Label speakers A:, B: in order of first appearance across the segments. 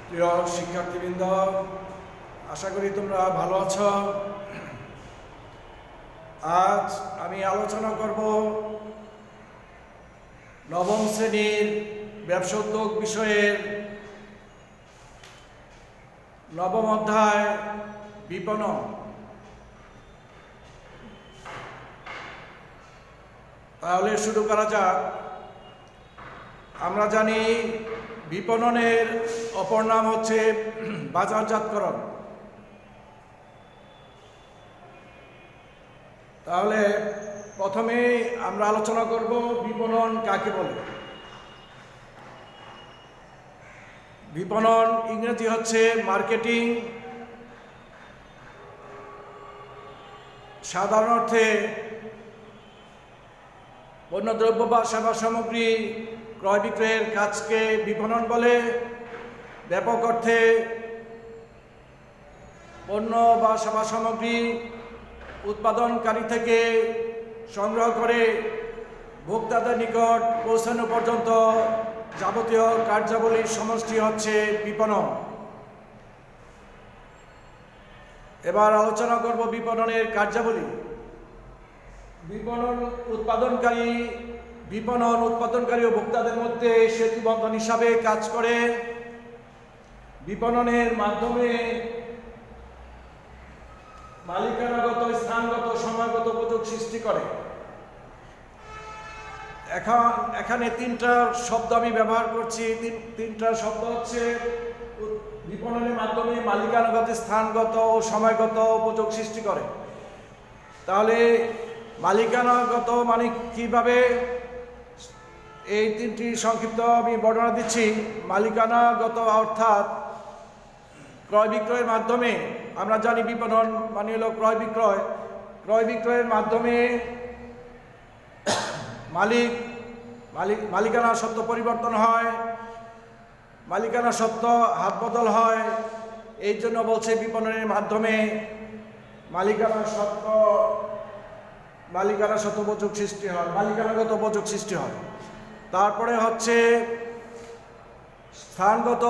A: প্রিয় শিক্ষার্থীবৃন্দ, আশা করি তোমরা ভালো আছো। আজ আমি আলোচনা করব নবম শ্রেণীর ব্যবসা উদ্যোগ বিষয়ের নবম অধ্যায় বিপণন। তাহলে শুরু করা যাক। আমরা জানি বিপণনের অপর নাম হচ্ছে বাজারজাতকরণ। তাহলে প্রথমে আমরা আলোচনা করব বিপণন কাকে বলে। বিপণন ইংরেজি হচ্ছে মার্কেটিং। সাধারণ অর্থে পণ্যদ্রব্য বা সেবা সামগ্রী ক্রয় বিক্রয়ের কাজকে বিপণন বলে। ব্যাপক অর্থে পণ্য বা সেবা সামগ্রী উৎপাদনকারী থেকে সংগ্রহ করে ভোক্তাদের নিকট পৌঁছানো পর্যন্ত যাবতীয় কার্যাবলীর সমষ্টি হচ্ছে বিপণন। এবার আলোচনা করব বিপণনের কার্যাবলী। বিপণন উৎপাদনকারী ও ভোক্তাদের মধ্যে সেতুবন্ধন হিসাবে কাজ করে। বিপণনের মাধ্যমে মালিকানাগত, স্থানগত, সময়গত উপযোগ সৃষ্টি করে। এখানে তিনটা শব্দ আমি ব্যবহার করছি। তিনটা শব্দ হচ্ছে বিপণনের মাধ্যমে মালিকানাগত, স্থানগত ও সময়গত উপযোগ সৃষ্টি করে। তাহলে মালিকানাগত মানে কিভাবে, এই তিনটি সংক্ষিপ্ত আমি বর্ণনা দিচ্ছি। মালিকানাগত অর্থাৎ ক্রয় বিক্রয়ের মাধ্যমে, আমরা জানি বিপণন মানে হলো ক্রয় বিক্রয়ের মাধ্যমে মালিকানা সত্ত্ব পরিবর্তন হয়, মালিকানা সত্ত্ব হাত বদল হয়। এই জন্য বলছে বিপণনের মাধ্যমে মালিকানা সত্ত্ব উপযোগ সৃষ্টি হয়, মালিকানাগত উপযোগ সৃষ্টি হয়। তারপরে হচ্ছে স্থানগত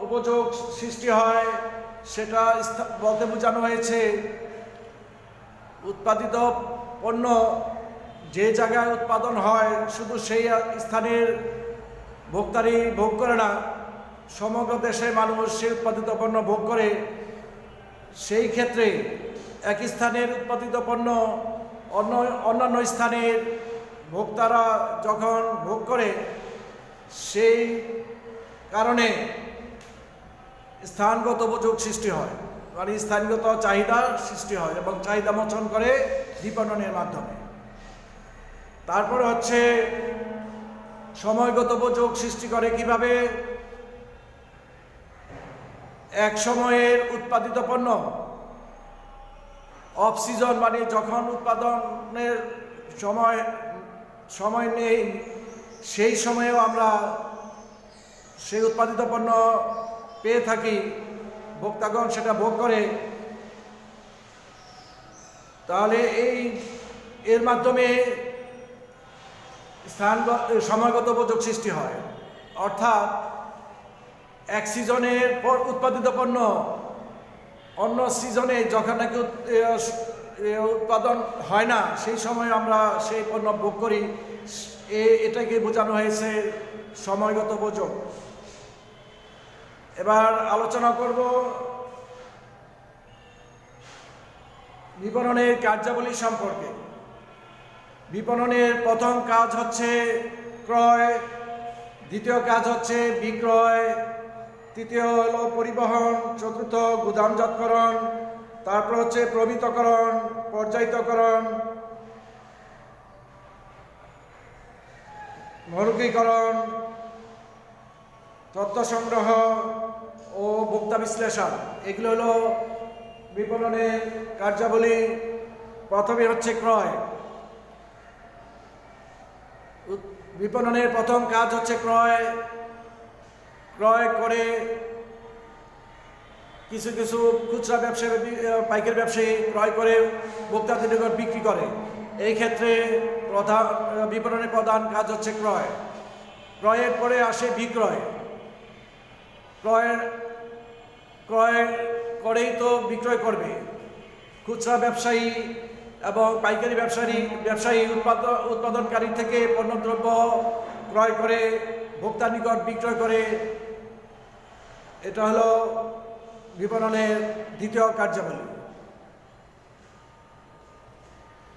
A: উপযোগ সৃষ্টি হয়। সেটা বলতে বোঝানো হয়েছে উৎপাদিত পণ্য যে জায়গায় উৎপাদন হয় শুধু সেই স্থানের ভোক্তারই ভোগ করে না, সমগ্র দেশের মানুষ সেই উৎপাদিত পণ্য ভোগ করে। সেই ক্ষেত্রে এক স্থানের উৎপাদিত পণ্য অন্যান্য স্থানের ভোক্তারা যখন ভোগ করে, সেই কারণে স্থানগত উপযোগ সৃষ্টি হয়, মানে স্থানগত চাহিদা সৃষ্টি হয় এবং চাহিদা মোচন করে বিপণনের মাধ্যমে। তারপরে হচ্ছে সময়গত উপযোগ সৃষ্টি করে কিভাবে। এক সময়ের উৎপাদিত পণ্য অফ সিজন, মানে যখন উৎপাদনের সময় নেই, সেই সময়েও আমরা সেই উৎপাদিত পণ্য পেয়ে থাকি, ভোক্তাগণ সেটা ভোগ করে। তাহলে এর মাধ্যমে সময়গত উপযোগ সৃষ্টি হয়। অর্থাৎ এক সিজনের পর উৎপাদিত পণ্য অন্য সিজনে যখন নাকি উৎপাদন হয় না, সেই সময় আমরা সেই পণ্য ভোগ করি। এটাকে বোঝানো হয়েছে সময়গত উপযোগ। এবার আলোচনা করব বিপণনের কার্যাবলী সম্পর্কে। বিপণনের প্রথম কাজ হচ্ছে ক্রয়, দ্বিতীয় কাজ হচ্ছে বিক্রয়, তৃতীয় হলো পরিবহন, চতুর্থ গুদামজাতকরণ, তারপর হচ্ছে প্রমিতকরণ, পর্যায়িতকরণ, মরুকীকরণ, তথ্য সংগ্রহ ও ভোক্তা বিশ্লেষণ। এগুলো হলো বিপণনের কার্যাবলী। প্রথমে হচ্ছে ক্রয়। বিপণনের প্রথম কাজ হচ্ছে ক্রয় করে কিছু খুচরা ব্যবসায়ী, পাইকারি ব্যবসায়ী ক্রয় করে ভোক্তাদের নিকট বিক্রি করে। এই ক্ষেত্রে বিপণনের প্রধান কাজ হচ্ছে ক্রয়। ক্রয়ের পরে আসে বিক্রয়। ক্রয় করেই তো বিক্রয় করবে। খুচরা ব্যবসায়ী এবং পাইকারি ব্যবসায়ী উৎপাদনকারী থেকে পণ্যদ্রব্য ক্রয় করে ভোক্তার নিকট বিক্রয় করে। এটা হলো বিপণনের দ্বিতীয় কার্যাবলী।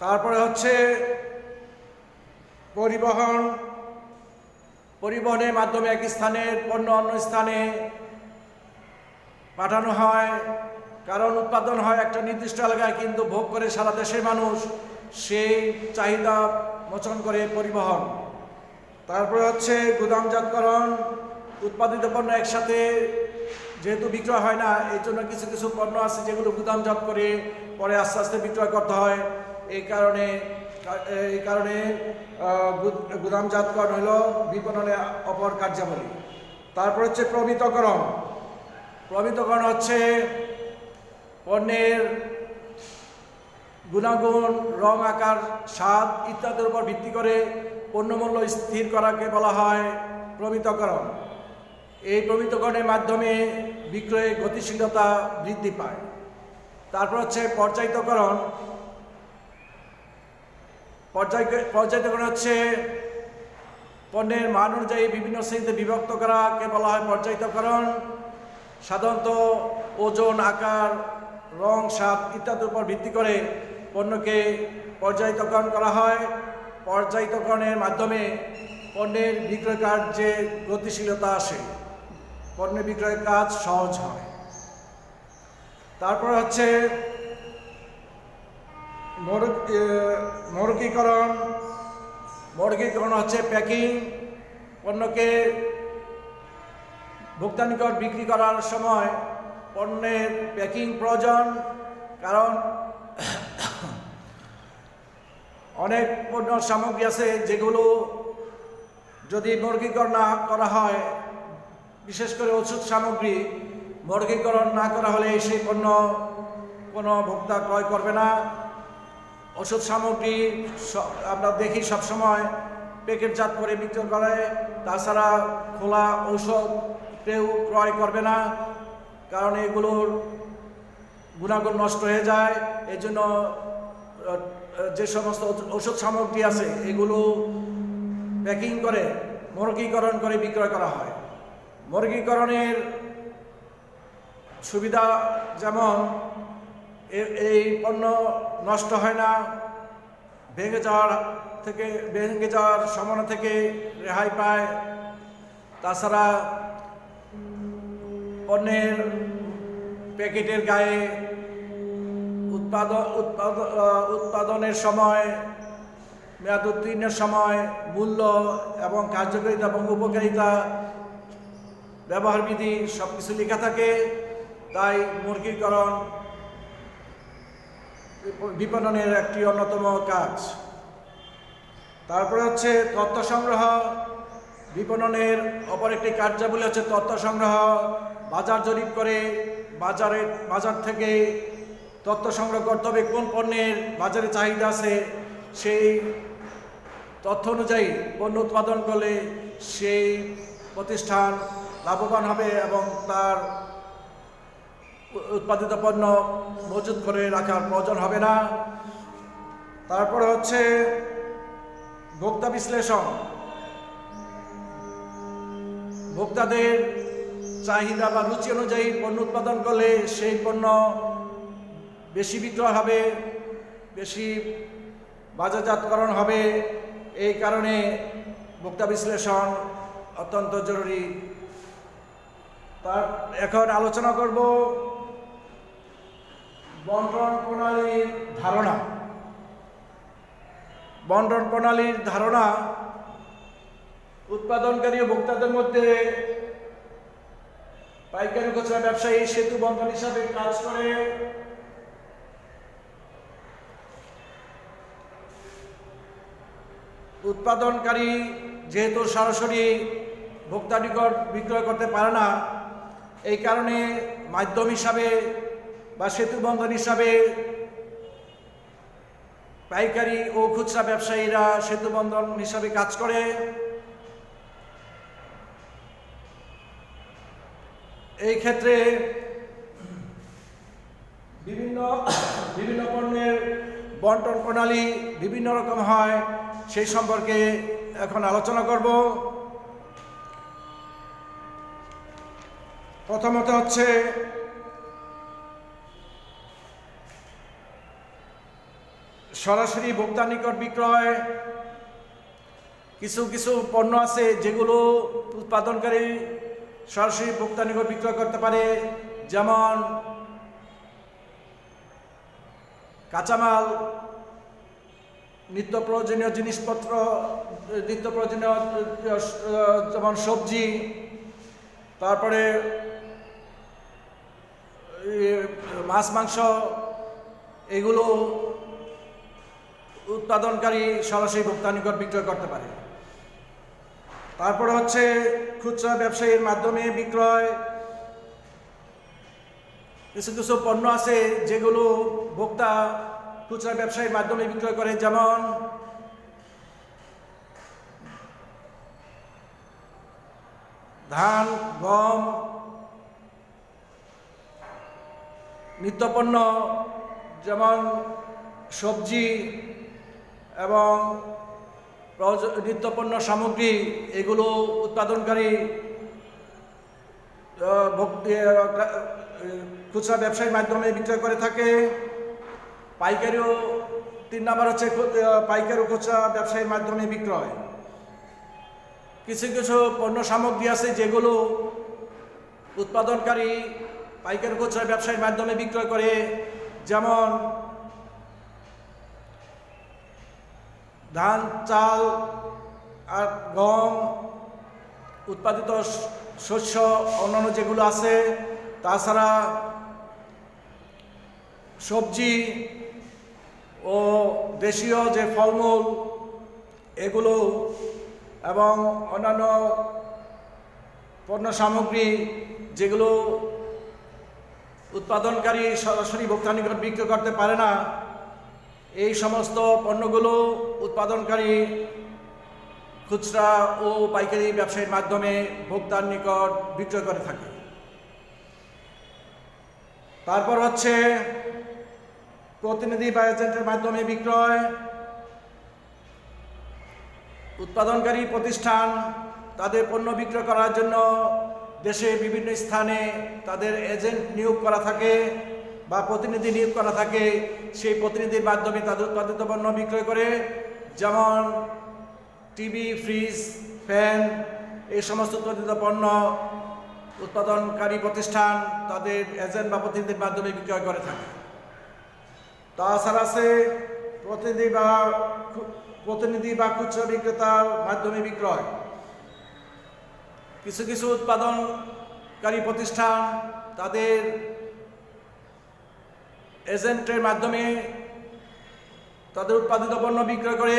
A: তারপরে হচ্ছে পরিবহনের মাধ্যমে এক স্থানের পণ্য অন্য স্থানে পাঠানো হয়। কারণ উৎপাদন হয় একটা নির্দিষ্ট এলাকায়, কিন্তু ভোগ করে সারা দেশের মানুষ, সেই চাহিদা মোচন করে পরিবহন। তারপরে হচ্ছে গুদামজাতকরণ। উৎপাদিত পণ্য একসাথে যেহেতু বিক্রয় হয় না, এই জন্য কিছু কিছু পণ্য আছে যেগুলো গুদামজাত করে পরে আস্তে আস্তে বিক্রয় করতে হয়। এই কারণে গুদামজাতকরণ হলো বিপণনের অপর কার্যাবলী। তারপর হচ্ছে প্রমিতকরণ। প্রমিতকরণ হচ্ছে পণ্যের গুণাগুণ, রং, আকার, স্বাদ ইত্যাদির উপর ভিত্তি করে পণ্যমূল্য স্থির করাকে বলা হয় প্রমিতকরণ। এই প্রমিতকরণের মাধ্যমে বিক্রয়ে গতিশীলতা বৃদ্ধি পায়। তারপর হচ্ছে পর্যায়িতকরণ। পর্যায়িতকরণ হচ্ছে পণ্যের মান অনুযায়ী বিভিন্ন শ্রেণীতে বিভক্ত করাকে বলা হয় পর্যায়িতকরণ। সাধারণত ওজন, আকার, রং, স্বাদ ইত্যাদির উপর ভিত্তি করে পণ্যকে পর্যায়িতকরণ করা হয়। পর্যায়িতকরণের মাধ্যমে পণ্যের বিক্রয় কার্যে গতিশীলতা আসে, পণ্যের বিক্রয়ের কাজ সহজ হয়। তারপর হচ্ছে মৌখিকীকরণ। মৌখিকীকরণ হচ্ছে প্যাকিং। পণ্যকে ভোক্তার নিকট বিক্রি করার সময় পণ্যের প্যাকিং প্রয়োজন। কারণ অনেক পণ্য সামগ্রী আছে যেগুলো যদি মৌখিকীকরণ না করা হয়, বিশেষ করে ওষুধ সামগ্রী, মৌখিকীকরণ না করা হলে সেই পণ্য কোনো ভোক্তা ক্রয় করবে না। ওষুধ সামগ্রী আমরা দেখি সবসময় প্যাকেটজাত করে বিক্রি করে, তাছাড়া খোলা ঔষধ কেউ ক্রয় করবে না, কারণ এগুলোর গুণাগুণ নষ্ট হয়ে যায়। এই জন্য যে সমস্ত ওষুধ সামগ্রী আছে এগুলো প্যাকিং করে মৌখিকীকরণ করে বিক্রয় করা হয়। মৌখিকীকরণের সুবিধা যেমন এই পণ্য নষ্ট হয় না, ভেঙে যাওয়ার সম্ভাবনা থেকে রেহাই পায়। তাছাড়া পণ্যের প্যাকেটের গায়ে উৎপাদনের সময়, মেয়াদ উত্তীর্ণের সময় মূল্য এবং কার্যকারিতা এবং উপকারিতা, ব্যবহার বিধি সব কিছু লেখা থাকে। তাই মৌখিকীকরণ বিপণনের একটি অন্যতম কাজ। তারপরে হচ্ছে তথ্য সংগ্রহ। বিপণনের অপর একটি কার্যাবলী হচ্ছে তথ্য সংগ্রহ। বাজার জরিপ করে বাজার থেকে তথ্য সংগ্রহ করতে হবে, কোন পণ্যের বাজারে চাহিদা আছে, সেই তথ্য অনুযায়ী পণ্য উৎপাদন করলে সেই প্রতিষ্ঠান লাভবান হবে এবং তার উৎপাদিত পণ্য মজুত করে রাখার প্রয়োজন হবে না। তারপরে হচ্ছে ভোক্তা বিশ্লেষণ। ভোক্তাদের চাহিদা বা রুচি অনুযায়ী পণ্য উৎপাদন করলে সেই পণ্য বেশি বিক্রয় হবে, বেশি বাজারজাতকরণ হবে। এই কারণে ভোক্তা বিশ্লেষণ অত্যন্ত জরুরি। এখন আলোচনা করব বন্টন প্রণালীর ধারণা। বন্টন প্রণালীর ধারণা উৎপাদনকারী ও ভোক্তাদের মধ্যে পাইকারি খুচরা ব্যবসায়ী সেতু বন্ধন হিসাবে কাজ করে। উৎপাদনকারী যেহেতু সরাসরি ভোক্তার নিকট বিক্রয় করতে পারে না, এই কারণে মাধ্যম হিসাবে বা সেতু বন্ধন হিসাবে পাইকারি ও খুচরা ব্যবসায়ীরা সেতু বন্ধন হিসাবে কাজ করে। এই ক্ষেত্রে বন্টন প্রণালী বিভিন্ন রকম হয় সেই সম্পর্কে এখন আলোচনা করব। প্রথমত হচ্ছে সরাসরি ভোক্তার নিকট বিক্রয়। কিছু কিছু পণ্য আছে যেগুলো উৎপাদনকারী সরাসরি ভোক্তার নিকট বিক্রয় করতে পারে, যেমন কাঁচামাল, নিত্য প্রয়োজনীয় জিনিসপত্র, নিত্য প্রয়োজনীয় যেমন সবজি, তারপরে মাছ মাংস, এগুলো উৎপাদনকারী সরাসরি ভোক্তার নিকট বিক্রয় করতে পারে। তারপরে হচ্ছে খুচরা ব্যবসায়ীর মাধ্যমে বিক্রয়। কিছু কিছু পণ্য আছে যেগুলো ভোক্তা খুচরা ব্যবসায়ীর মাধ্যমে বিক্রয় করে, যেমন ধান, গম, নিত্যপণ্য যেমন সবজি এবং নিত্যপণ্য সামগ্রী, এগুলো উৎপাদনকারী খুচরা ব্যবসায়ীর মাধ্যমে বিক্রয় করে থাকে। পাইকারিও 3 নম্বর হচ্ছে পাইকারি ও খুচরা ব্যবসায়ীর মাধ্যমে বিক্রয়। কিছু কিছু পণ্য সামগ্রী আছে যেগুলো উৎপাদনকারী পাইকারি খুচরা ব্যবসায়ীর মাধ্যমে বিক্রয় করে, যেমন ধান, চাল আর গম, উৎপাদিত শস্য, অন্যান্য যেগুলো আছে, তাছাড়া সবজি ও দেশীয় যে ফলমূল এগুলো এবং অন্যান্য পণ্য সামগ্রী যেগুলো উৎপাদনকারী সরাসরি ভোক্তার নিকট বিক্রয় করতে পারে না, এই সমস্ত পণ্যগুলো উৎপাদনকারী খুচরা ও পাইকারি ব্যবসায়ীর মাধ্যমে ভোক্তার নিকট বিক্রয় করে থাকে। তারপর হচ্ছে প্রতিনিধি বা এজেন্টের মাধ্যমে বিক্রয়। উৎপাদনকারী প্রতিষ্ঠান তাদের পণ্য বিক্রয় করার জন্য দেশে বিভিন্ন স্থানে তাদের এজেন্ট নিয়োগ করা থাকে বা প্রতিনিধি নিয়োগ করা থাকে। সেই প্রতিনিধির মাধ্যমে তাদের উৎপাদিত পণ্য বিক্রয় করে, যেমন টিভি, ফ্রিজ, ফ্যান, এই সমস্ত উৎপাদিত পণ্য উৎপাদনকারী প্রতিষ্ঠান তাদের এজেন্ট বা প্রতিনিধির মাধ্যমে বিক্রয় করে থাকে। তাছাড়া আছে প্রতিনিধি বা খুচরা বিক্রেতার মাধ্যমে বিক্রয়। কিছু কিছু উৎপাদনকারী প্রতিষ্ঠান তাদের এজেন্টের মাধ্যমে তাদের উৎপাদিত পণ্য বিক্রয় করে।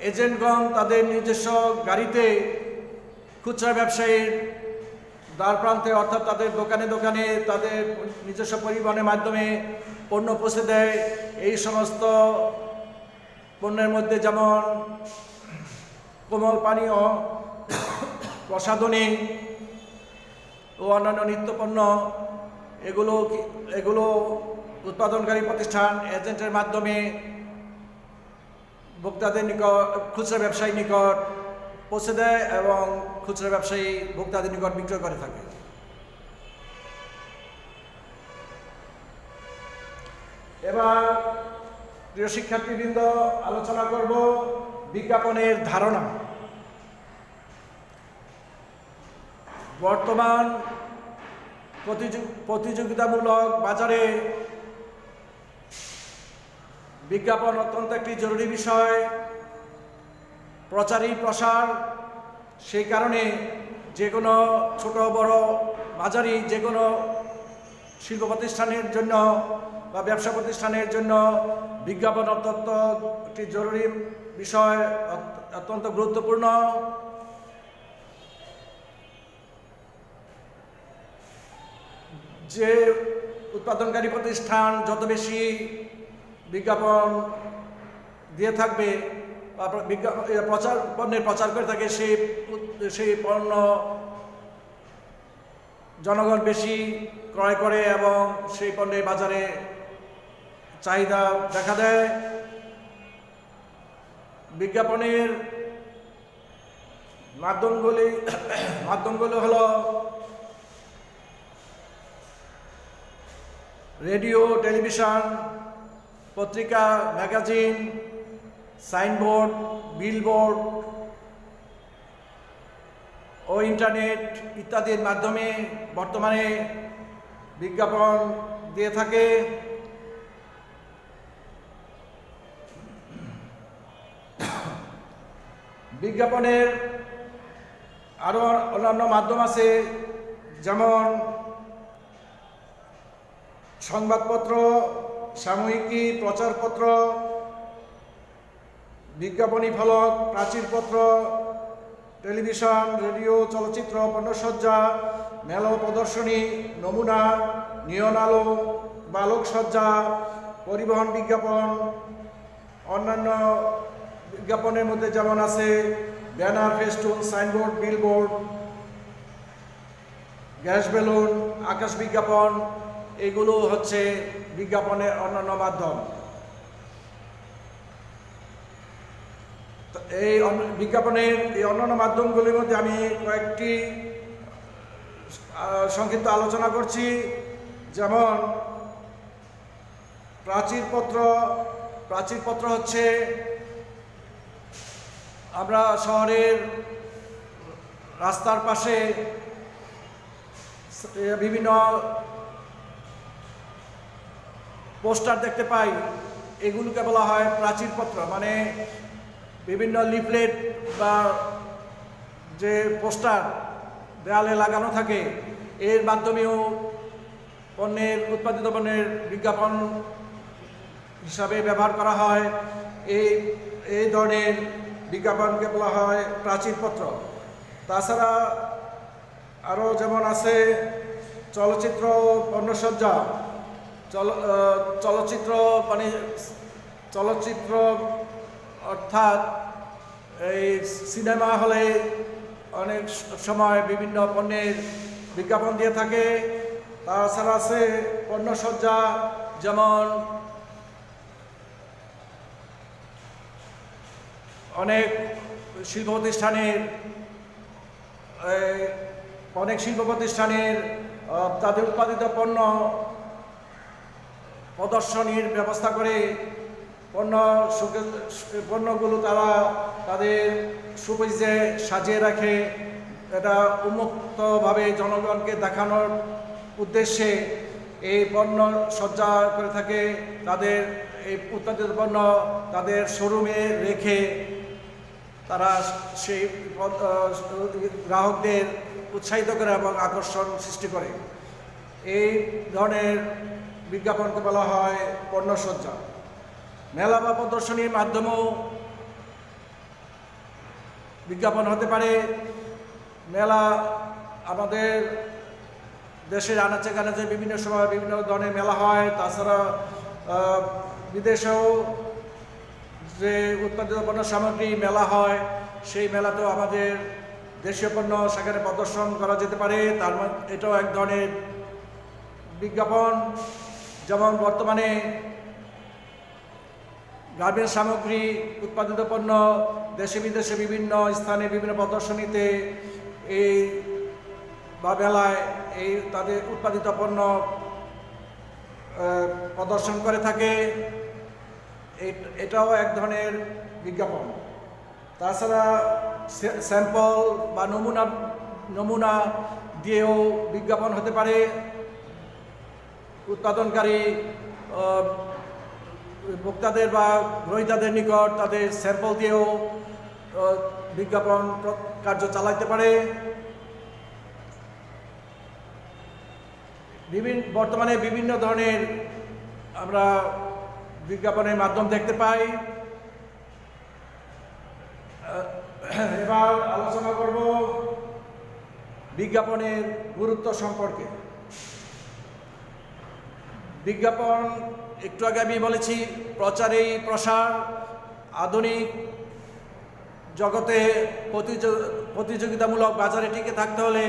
A: এজেন্টগণ তাদের নিজস্ব গাড়িতে খুচরা ব্যবসায়ীর দ্বার প্রান্তে, অর্থাৎ তাদের দোকানে দোকানে তাদের নিজস্ব পরিবহনের মাধ্যমে পণ্য পৌঁছে দেয়। এই সমস্ত পণ্যের মধ্যে যেমন কোমল পানীয়, প্রসাধনী ও অন্যান্য নিত্যপণ্য, এগুলো উৎপাদনকারী প্রতিষ্ঠান এজেন্টের মাধ্যমে ভোক্তাদের নিকট, খুচরা ব্যবসায়ীর নিকট পৌঁছে দেয় এবং খুচরা ব্যবসায়ী ভোক্তাদের নিকট বিক্রয় করে থাকে। এবার প্রিয় শিক্ষার্থীবৃন্দ, আলোচনা করব বিজ্ঞাপনের ধারণা। বর্তমান প্রতিযোগিতামূলক বাজারে বিজ্ঞাপন অত্যন্ত একটি জরুরি বিষয়। প্রচারই প্রসার। সেই কারণে যে কোনো ছোট বড় মাঝারি যে কোনো শিল্প প্রতিষ্ঠানের জন্য বা ব্যবসা প্রতিষ্ঠানের জন্য বিজ্ঞাপন অত্যন্ত একটি জরুরি বিষয়, অত্যন্ত গুরুত্বপূর্ণ। যে উৎপাদনকারী প্রতিষ্ঠান যত বেশি বিজ্ঞাপন দিয়ে থাকবে বা পণ্যের প্রচার করে থাকে, সেই পণ্য জনগণ বেশি ক্রয় করে এবং সেই পণ্যের বাজারে চাহিদা দেখা দেয়। বিজ্ঞাপনের মাধ্যমগুলো হলো রেডিও, টেলিভিশন, পত্রিকা, ম্যাগাজিন, সাইনবোর্ড, বিলবোর্ড ও ইন্টারনেট ইত্যাদির মাধ্যমে বর্তমানে বিজ্ঞাপন দিয়ে থাকে। বিজ্ঞাপনের আরও অন্যান্য মাধ্যম আছে, যেমন সংবাদপত্র, সাময়িকী, প্রচারপত্র, বিজ্ঞাপনী ফলক, প্রাচীরপত্র, টেলিভিশন, রেডিও, চলচ্চিত্র, পণ্যসজ্জা, মেলা ও প্রদর্শনী, নমুনা, নিয়ন আলো বা আলোকসজ্জা, পরিবহন বিজ্ঞাপন। অন্যান্য বিজ্ঞাপনের মধ্যে যেমন আছে banner, festoon, signboard, billboard, gas balloon, আকাশ বিজ্ঞাপন, এগুলো হচ্ছে বিজ্ঞাপনের অন্যান্য মাধ্যম। এই বিজ্ঞাপনের এই অন্যান্য মাধ্যমগুলির মধ্যে আমি কয়েকটি সংক্ষিপ্ত আলোচনা করছি। যেমন প্রাচীরপত্র হচ্ছে আমরা শহরের রাস্তার পাশে বিভিন্ন পোস্টার দেখতে পাই, এগুলোকে বলা হয় প্রাচীরপত্র। মানে বিভিন্ন লিফলেট বা যে পোস্টার দেয়ালে লাগানো থাকে, এর মাধ্যমেও উৎপাদিত পণ্যের বিজ্ঞাপন হিসাবে ব্যবহার করা হয়। এই ধরনের বিজ্ঞাপনকে বলা হয় প্রাচীরপত্র। তাছাড়া আরও যেমন আছে চলচ্চিত্র, পণ্যসজ্জা। চলচ্চিত্র অর্থাৎ এই সিনেমা হলে অনেক সময় বিভিন্ন পণ্যের বিজ্ঞাপন দিয়ে থাকে। তাছাড়া আছে পণ্যসজ্জা, যেমন অনেক শিল্প প্রতিষ্ঠানের তাদের উৎপাদিত প্রদর্শনীর ব্যবস্থা করে পণ্যগুলো তারা তাদের শোপিসে সাজিয়ে রাখে। এটা উন্মুক্তভাবে জনগণকে দেখানোর উদ্দেশ্যে এই পণ্য সজ্জা করে থাকে। তাদের এই উৎপাদিত পণ্য তাদের শোরুমে রেখে তারা সেই গ্রাহকদের উৎসাহিত করে এবং আকর্ষণ সৃষ্টি করে। এই ধরনের বিজ্ঞাপনকে বলা হয় পণ্যসজ্জা। মেলা বা প্রদর্শনীর মাধ্যমেও বিজ্ঞাপন হতে পারে। মেলা আমাদের দেশের আনাচে কানাচে বিভিন্ন সময় বিভিন্ন ধরনের মেলা হয়। তাছাড়া বিদেশেও যে উৎপাদিত পণ্য সামগ্রী মেলা হয়, সেই মেলাতেও আমাদের দেশীয় পণ্য সেখানে প্রদর্শন করা যেতে পারে। তার এটাও এক ধরনের বিজ্ঞাপন। যেমন বর্তমানে গার্মেন্টস সামগ্রী, উৎপাদিত পণ্য দেশে বিদেশে বিভিন্ন স্থানে বিভিন্ন প্রদর্শনীতে বা মেলায় তাদের উৎপাদিত পণ্য প্রদর্শন করে থাকে। এটাও এক ধরনের বিজ্ঞাপন। তাছাড়া স্যাম্পল বা নমুনা দিয়েও বিজ্ঞাপন হতে পারে। উৎপাদনকারী ভোক্তাদের বা গ্রহীতাদের নিকট তাদের স্যাম্পল দিয়েও বিজ্ঞাপন কার্য চালাতে পারে। বর্তমানে বিভিন্ন ধরনের আমরা বিজ্ঞাপনের মাধ্যম দেখতে পাই। এবার আলোচনা করব বিজ্ঞাপনের গুরুত্ব সম্পর্কে। বিজ্ঞাপন একটু আগে আমি বলেছি, প্রচারেই প্রসার। আধুনিক জগতে প্রতিযোগিতামূলক বাজারে টিকে থাকতে হলে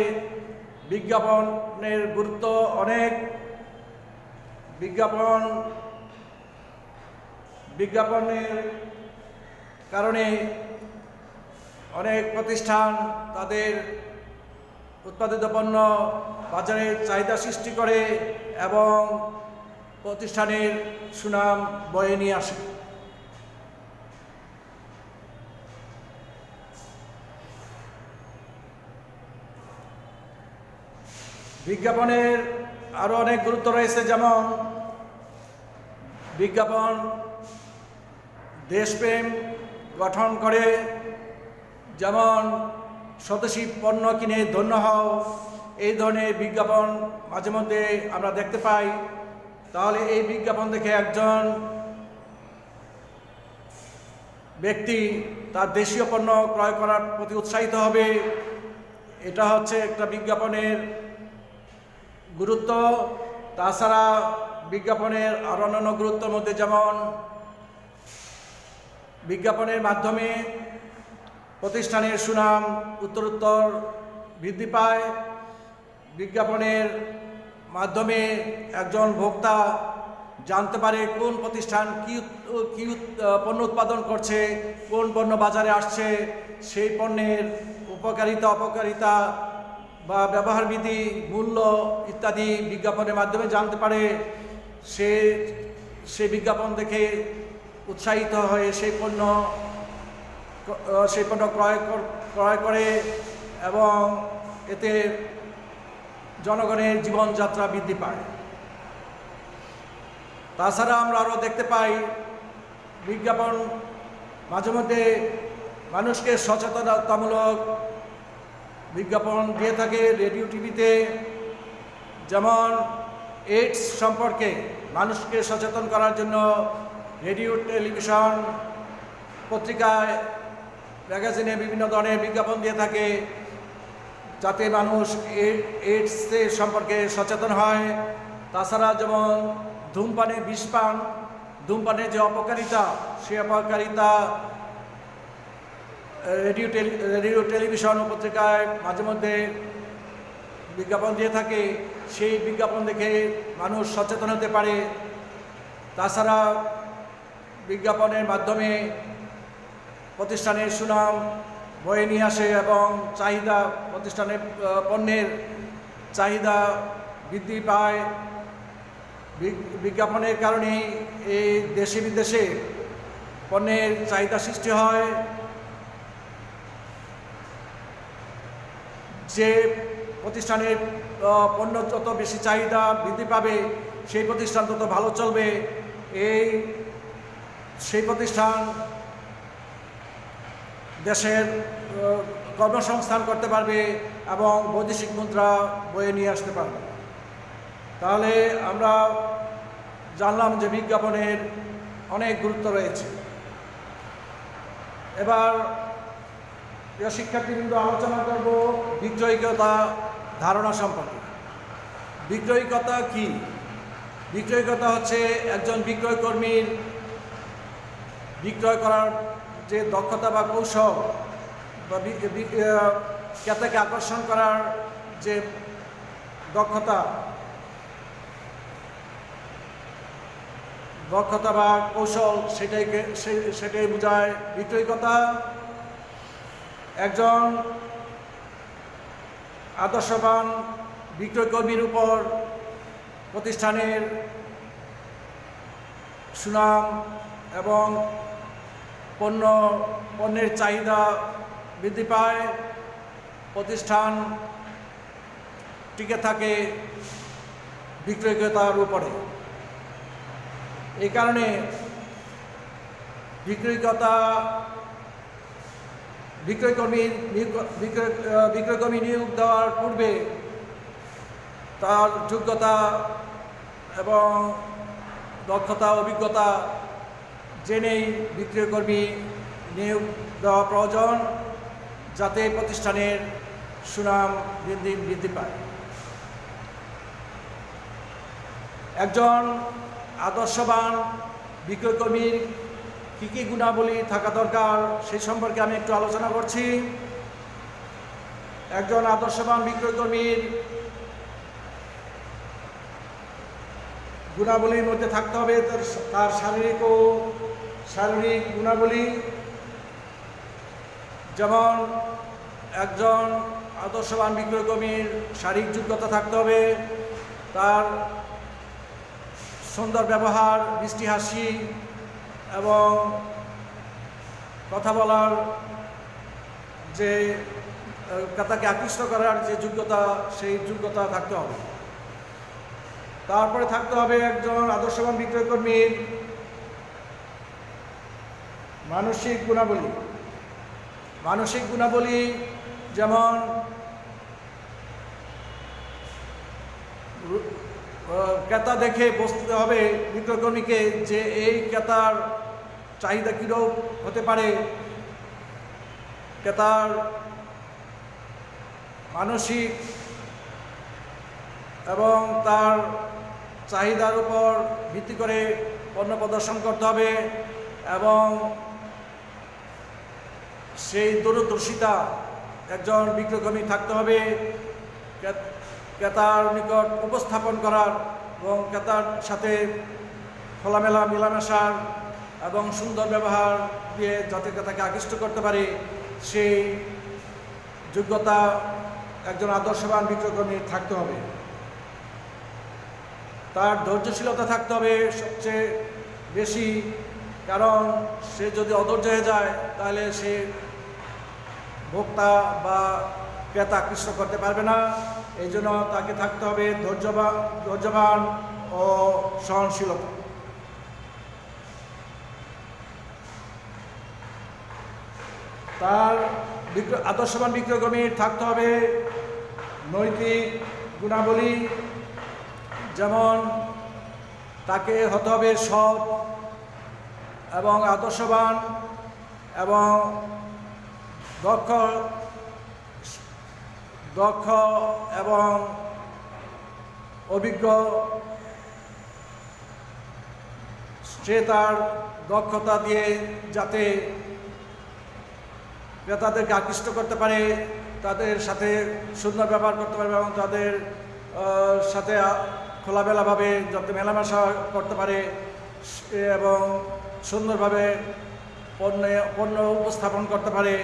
A: বিজ্ঞাপনের গুরুত্ব অনেক। বিজ্ঞাপন বিজ্ঞাপনের কারণে অনেক প্রতিষ্ঠান তাদের উৎপাদিত পণ্য বাজারে চাহিদা সৃষ্টি করে এবং প্রতিষ্ঠানের সুনাম বয়ে নিয়ে আসে। বিজ্ঞাপনের আরও অনেক গুরুত্ব রয়েছে, যেমন বিজ্ঞাপন দেশপ্রেম গঠন করে, যেমন স্বদেশী পণ্য কিনে ধন্য হও, এই ধরনের বিজ্ঞাপন মাঝে মধ্যে আমরা দেখতে পাই। তাহলে এই বিজ্ঞাপন দেখে একজন ব্যক্তি তার দেশীয় পণ্য ক্রয় করার প্রতি উৎসাহিত হবে। এটা হচ্ছে একটা বিজ্ঞাপনের গুরুত্ব। তাছাড়া বিজ্ঞাপনের আরও অন্যান্য গুরুত্বের মধ্যে যেমন বিজ্ঞাপনের মাধ্যমে প্রতিষ্ঠানের সুনাম উত্তরোত্তর বৃদ্ধি পায়। বিজ্ঞাপনের মাধ্যমে একজন ভোক্তা জানতে পারে কোন প্রতিষ্ঠান কি পণ্য উৎপাদন করছে, কোন পণ্য বাজারে আসছে, সেই পণ্যের উপকারিতা অপকারিতা বা ব্যবহার বিধি, মূল্য ইত্যাদি বিজ্ঞাপনের মাধ্যমে জানতে পারে। সে বিজ্ঞাপন দেখে উৎসাহিত হয়ে সেই পণ্য ক্রয় করে এবং এতে জনগণের জীবনযাত্রা বৃদ্ধি পায়। তাছাড়া আমরা আরও দেখতে পাই বিজ্ঞাপন মাঝে মধ্যে মানুষকে সচেতনতামূলক বিজ্ঞাপন দিয়ে থাকে রেডিও টিভিতে। যেমন এইডস সম্পর্কে মানুষকে সচেতন করার জন্য রেডিও, টেলিভিশন, পত্রিকায়, ম্যাগাজিনে বিভিন্ন ধরনের বিজ্ঞাপন দিয়ে থাকে, যাতে মানুষ এইডসের সম্পর্কে সচেতন হয়। তাছাড়া যেমন ধূমপানে বিষপান, ধূমপানের যে অপকারিতা, সেই অপকারিতা রেডিও, টেলিভিশন ও পত্রিকায় মাঝে মধ্যে বিজ্ঞাপন দিয়ে থাকে। সেই বিজ্ঞাপন দেখে মানুষ সচেতন হতে পারে। তাছাড়া বিজ্ঞাপনের মাধ্যমে প্রতিষ্ঠানের সুনাম বয়ে নিয়ে আসে এবং চাহিদা, প্রতিষ্ঠানের পণ্যের চাহিদা বৃদ্ধি পায়। বিজ্ঞাপনের কারণেই এই দেশে বিদেশে পণ্যের চাহিদা সৃষ্টি হয়। যে প্রতিষ্ঠানের পণ্য যত বেশি চাহিদা বৃদ্ধি পাবে, সেই প্রতিষ্ঠান তত ভালো চলবে। সেই প্রতিষ্ঠান দেশের কর্মসংস্থান করতে পারবে এবং বৈদেশিক মুদ্রা বয়ে নিয়ে আসতে পারবে। তাহলে আমরা জানলাম যে বিজ্ঞাপনের অনেক গুরুত্ব রয়েছে। এবার প্রিয় শিক্ষার্থীবৃন্দ, আলোচনা করব বিক্রয়িকতা ধারণা সম্পর্কে। বিক্রয়িকতা কি? বিক্রয়িকতা হচ্ছে একজন বিক্রয় কর্মীর বিক্রয় করার যে দক্ষতা বা কৌশল বা ক্রেতাকে আকর্ষণ করার যে দক্ষতা বা কৌশল, সেটাই বোঝায় বিক্রয়িকতা। একজন আদর্শবান বিক্রয় কর্মীর উপর প্রতিষ্ঠানের সুনাম এবং পণ্যের চাহিদা বৃদ্ধি পায়, প্রতিষ্ঠান টিকে থাকে বিক্রয়িকতার উপরে। এই কারণে বিক্রয় কর্মী নিয়োগ দেওয়ার পূর্বে তার যোগ্যতা এবং দক্ষতা, অভিজ্ঞতা জেনেই বিক্রয় কর্মী নিয়োগ দেওয়া প্রয়োজন, যাতে প্রতিষ্ঠানের সুনাম বৃদ্ধি পায়। একজন আদর্শবান বিক্রয় কর্মীর কী কী গুণাবলী থাকা দরকার, সেই সম্পর্কে আমি একটু আলোচনা করছি। একজন আদর্শবান বিক্রয় কর্মীর গুণাবলীর মধ্যে থাকতে হবে তার শারীরিক ও শারীরিক গুণাবলী, যেমন একজন আদর্শবান বিক্রয়কর্মীর শারীরিক যোগ্যতা থাকতে হবে, তার সুন্দর ব্যবহার, মিষ্টি হাসি এবং কথা বলার যে তাকে আকৃষ্ট করার যে যোগ্যতা, সেই যোগ্যতা থাকতে হবে। তারপরে থাকতে হবে একজন আদর্শবান বিক্রয়কর্মীর মানসিক গুণাবলী। মানসিক গুণাবলী যেমন ক্রেতা দেখে বুঝতে হবে বিক্রয়কর্মীকে যে এই ক্রেতার চাহিদা কীরূপ হতে পারে, ক্রেতার মানসিক এবং তার চাহিদার উপর ভিত্তি করে পণ্য প্রদর্শন করতে হবে এবং সেই দূরদর্শিতা একজন বিক্রয়কর্মী থাকতে হবে ক্রেতার নিকট উপস্থাপন করার এবং ক্রেতার সাথে খোলামেলা মেলামেশার এবং সুন্দর ব্যবহার দিয়ে যাতে ক্রেতাকে আকৃষ্ট করতে পারে, সেই যোগ্যতা একজন আদর্শবান বিক্রয়কর্মীর থাকতে হবে। তার ধৈর্যশীলতা থাকতে হবে সবচেয়ে বেশি, কারণ সে যদি অধৈর্য হয়ে যায় তাহলে সে ভোক্তা বা ক্রেতা আকৃষ্ট করতে পারবে না। এই জন্য তাকে থাকতে হবে ধৈর্যবান ও সহনশীলতা। তার আদর্শবান বিক্রয়কর্মীর থাকতে হবে নৈতিক গুণাবলী, যেমন তাকে হতে হবে সৎ এবং আদর্শবান এবং দক্ষ এবং অভিজ্ঞ। সে তার দক্ষতা দিয়ে যাতে ক্রেতাদেরকে আকৃষ্ট করতে পারে, তাদের সাথে সুন্দর ব্যবহার করতে পারবে এবং তাদের সাথে খোলামেলাভাবে যাতে মেলামেশা করতে পারে এবং সুন্দরভাবে পণ্য উপস্থাপন করতে পারে,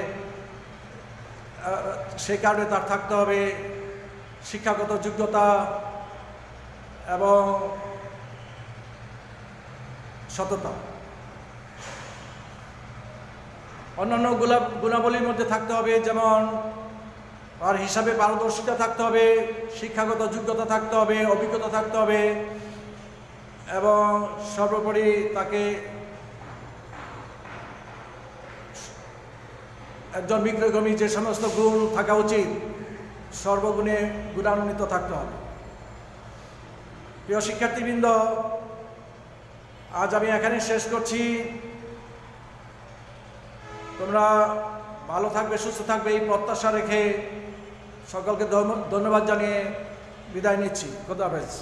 A: সেই কারণে তার থাকতে হবে শিক্ষাগত যোগ্যতা এবং সততা। অন্যান্য গুণাবলীর মধ্যে থাকতে হবে যেমন তার হিসাবে পারদর্শিতা থাকতে হবে, শিক্ষাগত যোগ্যতা থাকতে হবে, অভিজ্ঞতা থাকতে হবে এবং সর্বোপরি তাকে একজন বিক্রয়কর্মী যে সমস্ত গুণ থাকা উচিত সর্বগুণে গুণান্বিত থাকতে হবে। প্রিয় শিক্ষার্থীবৃন্দ, আজ আমি এখানে শেষ করছি। তোমরা ভালো থাকবে, সুস্থ থাকবে এই প্রত্যাশা রেখে সকলকে ধন্যবাদ জানিয়ে বিদায় নিচ্ছি। খোদা হাফেজ।